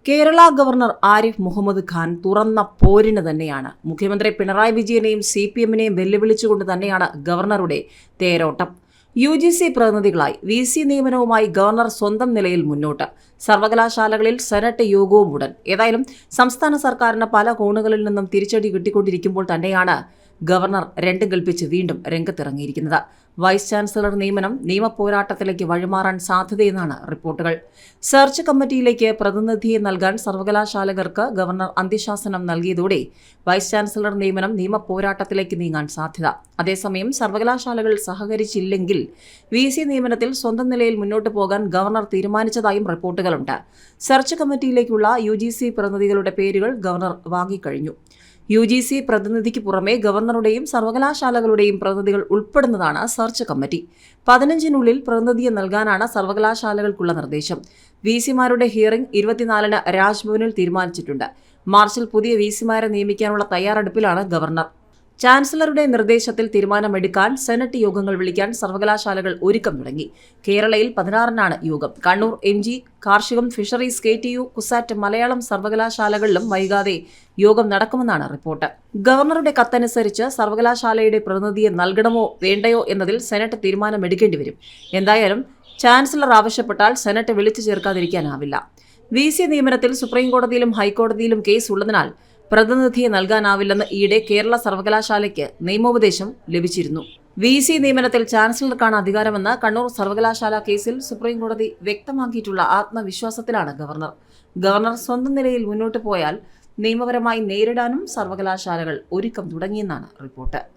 Kerala governor Arif Muhammad Khan തുറന്ന പോരിന് തന്നെയാണ്. മുഖ്യമന്ത്രി പിണറായി വിജയനെയും CPM-നെയും വെല്ലുവിളിച്ചുകൊണ്ട് തന്നെയാണ് ഗവർണറുടെ തേരോട്ടം. UGC പ്രതിനിധികളായി VC നിയമനവുമായി ഗവർണർ സ്വന്തം നിലയിൽ മുന്നോട്ട്. സർവകലാശാലകളിൽ സെനറ്റ് യോഗവും ഉടൻ. ഏതായാലും സംസ്ഥാന സർക്കാരിന് പല കോണുകളിൽ നിന്നും തിരിച്ചടി കിട്ടിക്കൊണ്ടിരിക്കുമ്പോൾ തന്നെയാണ് ഗവർണർ രണ്ടും കൽപ്പിച്ച് വീണ്ടും രംഗത്തിറങ്ങിയിരിക്കുന്നത്. വൈസ് ചാൻസലർ നിയമനം നിയമപോരാട്ടത്തിലേക്ക് വഴിമാറാൻ സാധ്യതയെന്നാണ് റിപ്പോർട്ടുകൾ. സെർച്ച് കമ്മിറ്റിയിലേക്ക് പ്രതിനിധിയെ നൽകാൻ സർവകലാശാലകർക്ക് ഗവർണർ അന്ത്യശാസനം നൽകിയതോടെ വൈസ് ചാൻസലർ നിയമനം നിയമപോരാട്ടത്തിലേക്ക് നീങ്ങാൻ സാധ്യത. അതേസമയം സർവകലാശാലകൾ സഹകരിച്ചില്ലെങ്കിൽ VC നിയമനത്തിൽ സ്വന്തം നിലയിൽ മുന്നോട്ട് പോകാൻ ഗവർണർ തീരുമാനിച്ചതായും റിപ്പോർട്ടുകളുണ്ട്. സെർച്ച് കമ്മിറ്റിയിലേക്കുള്ള UGC പ്രതിനിധികളുടെ പേരുകൾ ഗവർണർ വാങ്ങിക്കഴിഞ്ഞു. UGC പ്രതിനിധിക്ക് പുറമെ ഗവർണറുടെയും സർവകലാശാലകളുടെയും പ്രതിനിധികൾ ഉൾപ്പെടുന്നതാണ് സെർച്ച് കമ്മിറ്റി. 15-നുള്ളിൽ പ്രതിനിധിയെ നൽകാനാണ് സർവകലാശാലകൾക്കുള്ള നിർദ്ദേശം. VC-മാരുടെ ഹിയറിംഗ് 24-ന് രാജ്ഭവനിൽ തീരുമാനിച്ചിട്ടുണ്ട്. മാർച്ചിൽ പുതിയ VC-മാരെ നിയമിക്കാനുള്ള തയ്യാറെടുപ്പിലാണ് ഗവർണർ. ചാൻസലറുടെ നിർദ്ദേശത്തിൽ തീരുമാനമെടുക്കാൻ സെനറ്റ് യോഗങ്ങൾ വിളിക്കാൻ സർവകലാശാലകൾ ഒരുക്കം തുടങ്ങി. കേരളയിൽ 16-നാണ് യോഗം. കണ്ണൂർ MG, കാർഷികം, ഫിഷറീസ്, KTU, കുസാറ്റ്, മലയാളം സർവകലാശാലകളിലും വൈകാതെ യോഗം നടക്കുമെന്നാണ് റിപ്പോർട്ട്. ഗവർണറുടെ കത്തനുസരിച്ച് സർവകലാശാലയുടെ പ്രതിനിധിയെ നൽകണമോ വേണ്ടയോ എന്നതിൽ സെനറ്റ് തീരുമാനമെടുക്കേണ്ടി വരും. എന്തായാലും ചാൻസലർ ആവശ്യപ്പെട്ടാൽ സെനറ്റ് വിളിച്ചു ചേർക്കാതിരിക്കാനാവില്ല. VC നിയമനത്തിൽ സുപ്രീംകോടതിയിലും ഹൈക്കോടതിയിലും കേസ് ഉള്ളതിനാൽ പ്രതിനിധിയെ നൽകാനാവില്ലെന്ന് ഈയിടെ കേരള സർവകലാശാലയ്ക്ക് നിയമോപദേശം ലഭിച്ചിരുന്നു. VC നിയമനത്തിൽ ചാൻസലർക്കാണ് അധികാരമെന്ന് കണ്ണൂർ സർവകലാശാല കേസിൽ സുപ്രീംകോടതി വ്യക്തമാക്കിയിട്ടുള്ള ആത്മവിശ്വാസത്തിലാണ് ഗവർണർ. ഗവർണർ സ്വന്തം നിലയിൽ മുന്നോട്ട് പോയാൽ നിയമപരമായി നേരിടാനും സർവകലാശാലകൾ ഒരുക്കം തുടങ്ങിയെന്നാണ് റിപ്പോർട്ട്.